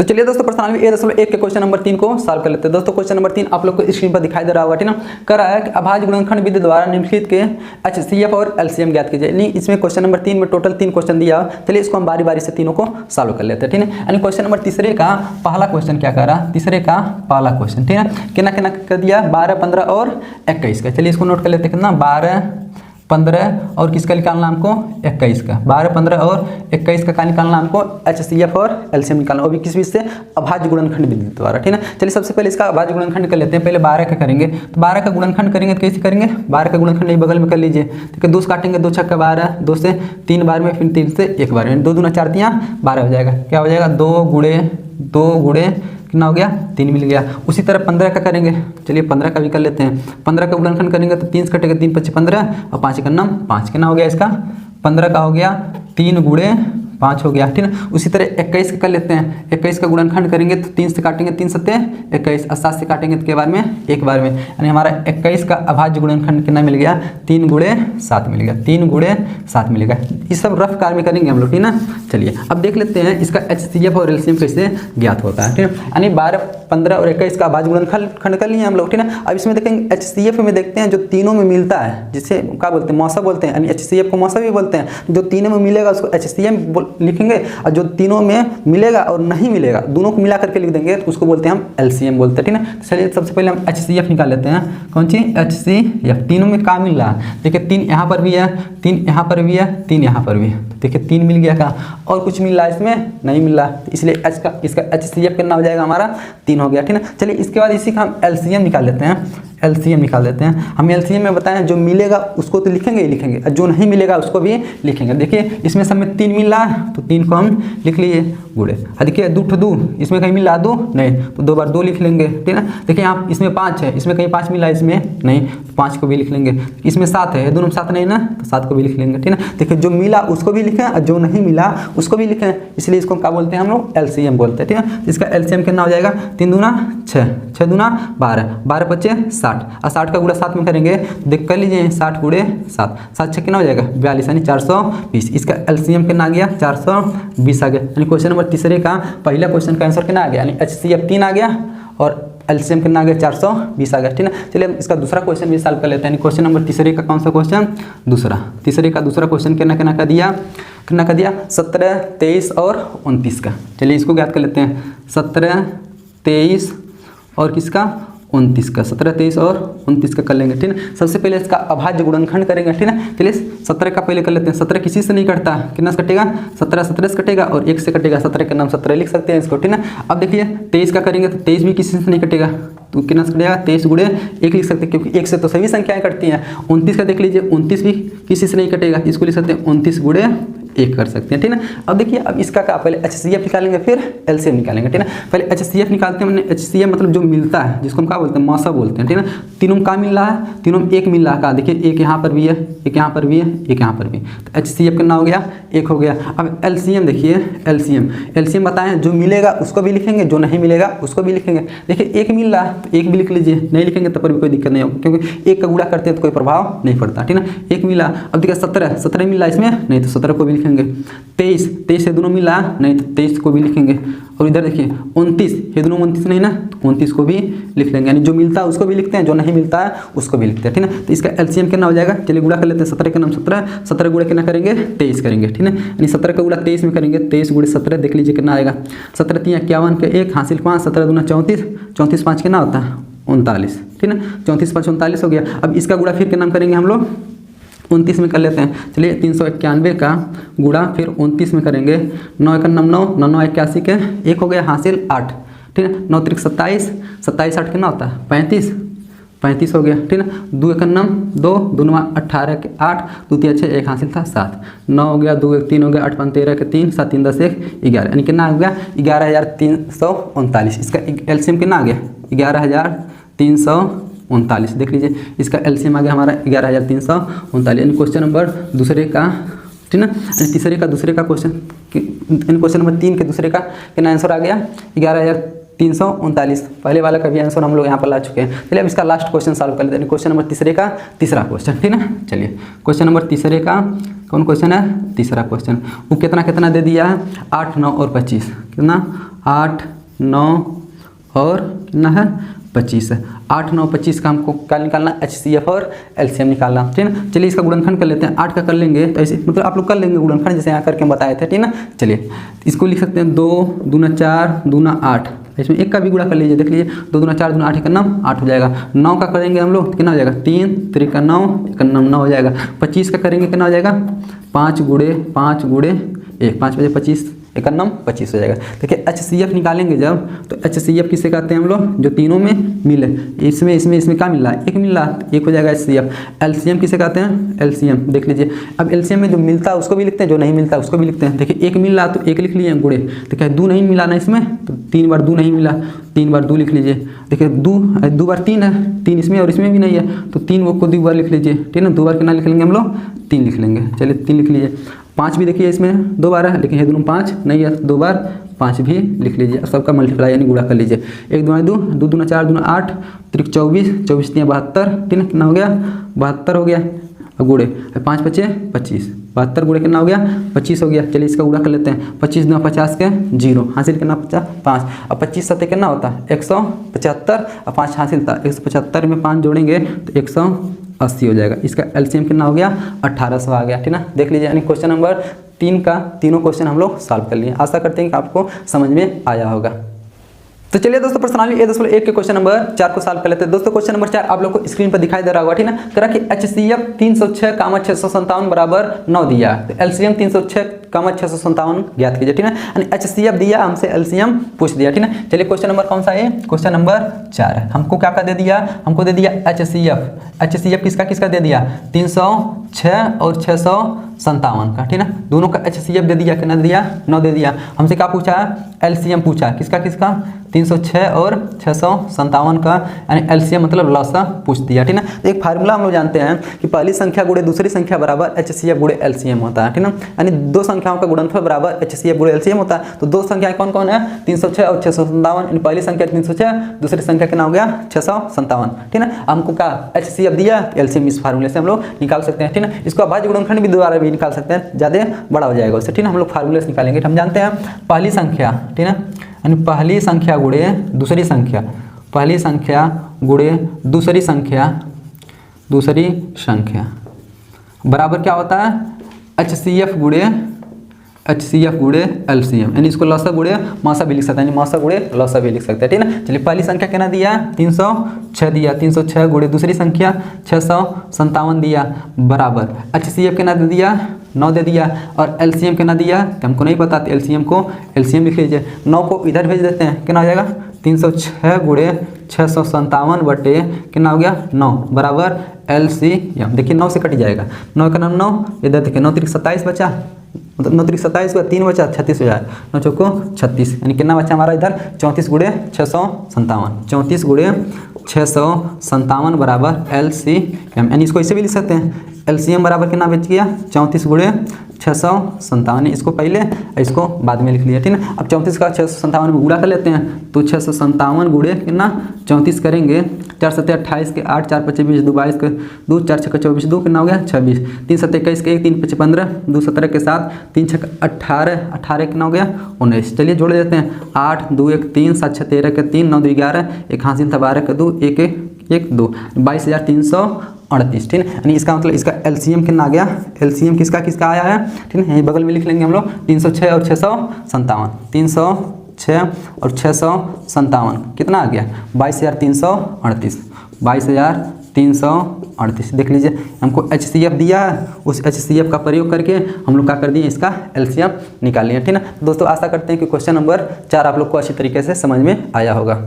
तो चलिए दोस्तों प्रश्न 1.1 के क्वेश्चन नंबर 3 को सॉल्व कर लेते हैं। दोस्तों क्वेश्चन नंबर 3 आप लोग को स्क्रीन पर दिखाई दे रहा होगा, ठीक ना। कर रहा है कि अभाज्य गुणनखंड विधि द्वारा निम्नलिखित के HCF और LCM ज्ञात कीजिए। नहीं, इसमें क्वेश्चन नंबर 3 में टोटल 3 क्वेश्चन दिया। चलिए इसको हम बारी बारी से तीनों को सॉल्व कर लेते हैं, ठीक है। यानी क्वेश्चन नंबर तीसरे का पहला क्वेश्चन क्या कर रहा, तीसरे का पहला क्वेश्चन, ठीक है। कितना कितना कर दिया, 12, 15 और 21 का। चलिए इसको नोट कर लेते हैं, कितना 12, 15 और किसका निकालना हमको 21 का। 12, 15 और 21 का निकालना हमको HCF और LCM निकालना, वो भी किस विधि से, अभाज्य गुणनखंड विधि द्वारा, ठीक है। चलिए सबसे पहले इसका अभाज्य गुणनखंड कर लेते हैं। पहले 12 का करेंगे, तो 12 का गुणनखंड करेंगे तो कैसे करेंगे, 12 का गुणनखंड यही बगल में कर लीजिए। ठीक है, 2 से काटेंगे, 2 छक्का 12, 2 से 3 बार में, फिर 3 से 1 बार में, 2 दूना 4 दिया 12 हो जाएगा। क्या हो जाएगा, 2 गुणे कितना हो गया, 3 मिल गया। उसी तरह 15 का करेंगे, चलिए 15 का भी कर लेते हैं। 15 का गुणनखंड करेंगे तो 3 से कटेगा, 3 5 15 और 5 का नाम 5, कितना हो गया इसका, 15 का हो गया 3 गुणे 5 हो गया, ठीक है। उसी तरह 21 का कर लेते हैं। 21 का गुणनखंड करेंगे तो 3 से काटेंगे, 3 सत्ते 21 और 7 से काटेंगे तो के बार में, एक बार में, यानी हमारा 21 का अभाज्य गुणनखंड कितना मिल गया, 3 गुणे 7 मिल गया, 3 गुणे 7 मिलेगा। ये सब रफ कार में करेंगे हम लोग, ठीक है ना। चलिए अब देख लेते हैं इसका HCF और LCM कैसे ज्ञात होता है, ठीक है। यानी 12, 15 और 21 का अभाज्य गुणनखंड कर लिए हम लोग, ठीक है। अब इसमें देखेंगे HCF में देखते हैं जो तीनों में मिलता है, जिसे क्या बोलते हैं, मौसा बोलते हैं, यानी HCF को मौसा भी बोलते हैं। जो तीनों में मिलेगा उसको HCM लिखेंगे, और जो तीनों में मिलेगा और नहीं मिलेगा दोनों को मिला करके लिख देंगे तो उसको बोलते हैं हम LCM बोलते हैं, ठीक है। चलिए सबसे पहले हम HCF निकाल लेते हैं। कौन सी, HCF। तीनों में क्या मिल रहा है, देखिए 3 यहाँ पर भी है, 3 यहाँ पर भी है, 3 यहाँ पर भी है, देखिए 3 मिल गया का, और कुछ मिल रहा है इसमें नहीं मिल रहा, इसलिए इसका HCF कितना हो जाएगा हमारा, 3 हो गया, ठीक है। चलिए इसके बाद इसी का हम LCM निकाल लेते हैं। LCM निकाल देते हैं। हम LCM में बताएं जो मिलेगा उसको तो लिखेंगे ही लिखेंगे, और जो नहीं मिलेगा उसको भी लिखेंगे। देखिए इसमें सब में 3 मिल रहा है तो 3 को हम लिख लिए गुणे, देखिए 2 इसमें कहीं मिल रहा 2 नहीं तो 2 बार 2 लिख लेंगे, ठीक है। देखिए यहाँ इसमें 5 है, इसमें कहीं 5 मिला है, इसमें नहीं तो 5 को भी लिख लेंगे। इसमें 7 है, दोनों में 7 नहीं ना तो 7 को भी लिख लेंगे, ठीक है। देखिए जो मिला उसको भी लिखें और जो नहीं मिला उसको भी लिखें, इसलिए इसको क्या बोलते हैं हम लोग, LCM बोलते हैं, ठीक है। इसका LCM कितना हो जाएगा, 3 दूना 6, 6 दूना 12, 12 पच्चे 60, और 60 का गुणा 7 में करेंगे, देख कर लीजिए 60 गुणे 7, 7 6 कितना हो जाएगा 42, यानी 420। इसका LCM कितना आ गया, 420 आ गया। यानी क्वेश्चन नंबर तीसरे का पहला क्वेश्चन का आंसर कितना आ गया, यानी HCF 3 आ गया और LCM कितना आ गया, 420 आ गया, ठीक है। चलिए हम इसका दूसरा क्वेश्चन भी सॉल्व कर लेते हैं। क्वेश्चन नंबर तीसरे का कौन सा क्वेश्चन, दूसरा, तीसरे का दूसरा क्वेश्चन कितना का दिया, 17, 23 और 29 का। चलिए इसको ज्ञात कर लेते हैं। 17, 23 और किसका, 29 का। 17, 23 और 29 का कर लेंगे, ठीक है। सबसे पहले इसका अभाज्य गुणनखंड करेंगे, ठीक है। चलिए 17 का पहले कर लेते हैं। 17 किसी से नहीं कटता, कितना से कटेगा, 17 17 से कटेगा और 1 से कटेगा, 17 का नाम 17 लिख सकते हैं इसको, ठीक है। अब देखिए 23 का करेंगे तो 23 भी किसी से नहीं कटेगा, तो कितना से कटेगा, 23 गुणे 1 लिख सकते हैं, क्योंकि 1 से तो सभी संख्याएं कटती हैं। 29 का देख लीजिए, 29 भी किसी से नहीं कटेगा, इसको लिख सकते हैं 29 गुणे 1 कर सकते हैं, ठीक है। अब देखिए अब इसका क्या, पहले HCF निकालेंगे फिर LCM निकालेंगे, ठीक है। पहले HCF निकालते हैं, मैंने HCF मतलब जो मिलता है, जिसको हम क्या बोलते हैं, मौसा बोलते हैं, ठीक है। तीनों में क्या मिल रहा है, तीनों में 1 मिल रहा है, देखिए 1 यहाँ पर भी है, 1 यहाँ पर भी है, 1 यहाँ पर भी, तो HCF कितना हो गया, 1 हो गया। अब LCM देखिए, LCM बताएं जो मिलेगा उसको भी लिखेंगे, जो नहीं मिलेगा उसको भी लिखेंगे। देखिए 1 मिल रहा है तो 1 भी लिख लीजिए, नहीं लिखेंगे तब पर भी कोई दिक्कत नहीं होगी, क्योंकि 1 का गुणा करते हैं तो कोई प्रभाव नहीं पड़ता, ठीक है। 1 मिला, अब देखिए 17 मिल रहा है इसमें, नहीं तो 17 को भी लिखेंगे। 23 से दोनों मिला, नहीं तो 23 को भी लिखेंगे। और इधर देखिए 29, ये दोनों 29 नहीं ना, तो 29 को भी लिख लेंगे, यानी जो मिलता है उसको भी लिखते हैं, जो नहीं मिलता है उसको भी लिखते हैं, ठीक है। तो इसका LCM कितना हो जाएगा, चलिए गुणा कर लेते हैं। 17 का नाम 17 गुणा कितना करेंगे, 23 करेंगे, ठीक है। यानी 17 का गुणा 23 में करेंगे, 23 गुणे 17 देख लीजिए कितना आएगा, 17 3 51 के 1 हासिल 5, 17 दूना 34, 34 5 कितना होता है 39, ठीक है। 34 5 39 हो गया। अब इसका गुणा फिर कितना करेंगे हम लोग, 29 में कर लेते हैं। चलिए 391 का गुणा फिर 29 में करेंगे, 9 1 9 9 9 9 81 के 1 हो गया हासिल 8, ठीक है। 9 3 27, 27 8 कितना होता है 35 हो गया, ठीक है। 2 1 9 2 2 9 18 के 8, 2 3 6 1 हासिल था 7, 9 हो गया, 2 1 3 हो गया, 8 5 13 के 3, 7 3 10 1 11, यानी कितना हो गया 11,339। इसका LCM कितना आ गया 11,339, देख लीजिए इसका LCM आ गया हमारा 11,339। यानी क्वेश्चन नंबर दूसरे का, ठीक है। तीसरे का दूसरे का क्वेश्चन, क्वेश्चन नंबर 3 के दूसरे का कितना आंसर आ गया 11,339। पहले वाला का भी आंसर हम लोग यहाँ पर ला चुके हैं। चलिए अब इसका लास्ट क्वेश्चन सॉल्व कर लेते हैं। क्वेश्चन नंबर तीसरे का तीसरा क्वेश्चन, ठीक है। चलिए क्वेश्चन नंबर तीसरे का कौन क्वेश्चन है, तीसरा क्वेश्चन। वो कितना दे दिया है 8 9 और 25, कितना 8, 9 और कितना है 25 है। 8, 9, 25 का हमको क्या निकालना, HCF और LCM निकालना, ठीक है। चलिए इसका गुणनखंड कर लेते हैं। 8 का कर लेंगे तो ऐसे मतलब आप लोग कर लेंगे गुणनखंड जैसे यहाँ करके हम बताए थे, ठीक है ना। चलिए इसको लिख सकते हैं 2 दूना 4 दूना 8, इसमें एक का भी गुणा कर लीजिए, देख लीजिए 2 दूना 4 दूना 8 एक 9 8 हो जाएगा। 9 का करेंगे हम लोग कितना हो जाएगा 3 3 का 9 1 9 हो जाएगा। 25 का करेंगे कितना हो जाएगा 5 गुणे 5 गुणे 1 5 बजे 25 1 9 25 हो जाएगा। देखिए HCF निकालेंगे जब तो HCF किसे कहते हैं हम लोग, जो तीनों में मिले। इसमें क्या मिल रहा है, एक मिल रहा है, एक हो जाएगा HCF। LCM किसे कहते हैं, LCM देख लीजिए। अब LCM में जो मिलता है उसको भी लिखते हैं, जो नहीं मिलता है उसको भी लिखते हैं। देखिए एक मिल रहा तो एक लिख लीजिए गुणे, देखिए 2 नहीं मिला ना इसमें तो 3 बार 2 नहीं मिला, 3 बार 2 लिख लीजिए। देखिए 2 बार 3 है, 3 इसमें और इसमें भी नहीं है तो 3 को 2 बार लिख लीजिए, ठीक है ना। 2 बार कितना लिख लेंगे हम लोग 3 लिख लेंगे। चलिए 3 लिख लीजिए। 5 भी देखिए इसमें 2 बार है लेकिन ये दोनों 5 नहीं है, 2 बार 5 भी लिख लीजिए। सबका मल्टीप्लाई यानी गुणा कर लीजिए। 1 दूना 2 2 दूना 4 दूना 8 3 24 24 3 72, ठीक है कितना हो गया 72 हो गया। अब गुणे 5 5 25 72 गुणे कितना हो गया 25 हो गया। चलिए इसका गुणा कर लेते हैं। 25 दूना 50 के 0 हासिल कितना 5। अब 25 सत्ते कितना होता है 175 और 5 हासिल था 175 में 5 जोड़ेंगे तो 180 हो जाएगा। इसका LCM कितना हो गया 1800 आ गया, ठीक है ना। देख लीजिए यानी क्वेश्चन नंबर 3 का तीनों क्वेश्चन हम लोग सॉल्व कर लिए। आशा करते हैं कि आपको समझ में आया होगा। तो चलिए दोस्तों प्रश्नावली A.1 के क्वेश्चन नंबर 4 को सॉल्व कर लेते हैं। दोस्तों क्वेश्चन नंबर 4 आप लोग को स्क्रीन पर दिखाई दे रहा होगा, ठीक है ना। करा कि HCF 306, 657 बराबर 9 दिया, तो LCM 306, 657 ज्ञात कीजिए, ठीक है। यानी HCF दिया हमसे, LCM पूछ दिया, ठीक है। चलिए क्वेश्चन नंबर कौन सा है, क्वेश्चन नंबर 4 है। हमको क्या दे दिया, हमको दे दिया HCF किसका किसका दे दिया 306 और 657 का, ठीक है। दोनों का HCF दे दिया, कितना दे दिया 9 दे दिया। हमसे क्या पूछा LCM पूछा, किसका किसका 306 और 657 का, यानी LCM मतलब लसा पूछ दिया, ठीक है। तो एक फार्मूला हम लोग जानते हैं कि पहली संख्या गुणे दूसरी संख्या बराबर HCF गुणे LCM होता है, ठीक है। यानी दो संख्याओं का गुणनफल बराबर HCF गुणे LCM होता है। तो दो संख्याएं कौन कौन है 306 और 657, यानी पहली संख्या 306, दूसरी संख्या कितना हो गया 657, ठीक है। हमको क्या HCF दिया, LCM इस फार्मूले से हम लोग निकाल सकते हैं, ठीक है। इसको अभाज्य गुणनखंड भी दोबारा भी निकाल सकते हैं, ज़्यादा बड़ा हो जाएगा उससे, ठीक है। हम लोग फार्मूले से निकालेंगे। हम जानते हैं पहली संख्या, ठीक है, यानी पहली संख्या गुणे दूसरी संख्या, पहली संख्या गुणे दूसरी संख्या बराबर क्या होता है HCF गुणे LCM, यानी इसको लसा गुणे मासा भी लिख सकते हैं, यानी मासा गुणे लसा भी लिख सकते हैं, ठीक है। चलिए पहली संख्या कितना दिया 306 दिया, 306 गुणे दूसरी संख्या 657 दिया बराबर HCF कितना दे दिया 9 दे दिया, और LCM कितना दिया तो हमको नहीं पता, तो LCM लिख लीजिए। 9 को इधर भेज देते हैं, कितना हो जाएगा 306 गुणे 657 बटे कितना हो गया 9 बराबर LCM। देखिए 9 से कट जाएगा, 9 का नाम 9, इधर देखिए 9 3 27 बचा, मतलब 9 3 27 का 3 बचा 36 हो जाए, 9 चौको 36, यानी कितना बचा हमारा इधर 34 गुणे 657, 34 गुणे 657 बराबर LCM, यानी इसको ऐसे भी लिख सकते हैं LCM बराबर कितना बच गया 34 गुणे 657, इसको पहले इसको बाद में लिख लिया, ठीक है। अब 34 का 657 में गुणा कर लेते हैं, तो 657 गुणे कितना 34 करेंगे, 4 7 28 के 8 4 5 20 2 22 के 2 4 6 24 2 कितना हो गया 26, 3 7 21 के 1 3 5 15 2 17 के 7 3 6 18 18 कितना हो गया 19। चलिए जोड़ देते हैं 8 2 1 3 7 6 13 के 3 9 2 11 1 हासिल था 12 के 2 1 1 2 22,338, ठीक है। यानी इसका मतलब इसका LCM कितना आ गया, LCM किसका किसका आया है, ठीक है। यहीं बगल में लिख लेंगे हम लोग 306 और 657, 306 और 657 कितना आ गया 22,338, 22,338। देख लीजिए हमको HCF दिया है, उस HCF का प्रयोग करके हम लोग क्या कर दिए इसका LCM निकाल लिया, ठीक है। दोस्तों आशा करते हैं कि क्वेश्चन नंबर 4 आप लोग को अच्छी तरीके से समझ में आया होगा।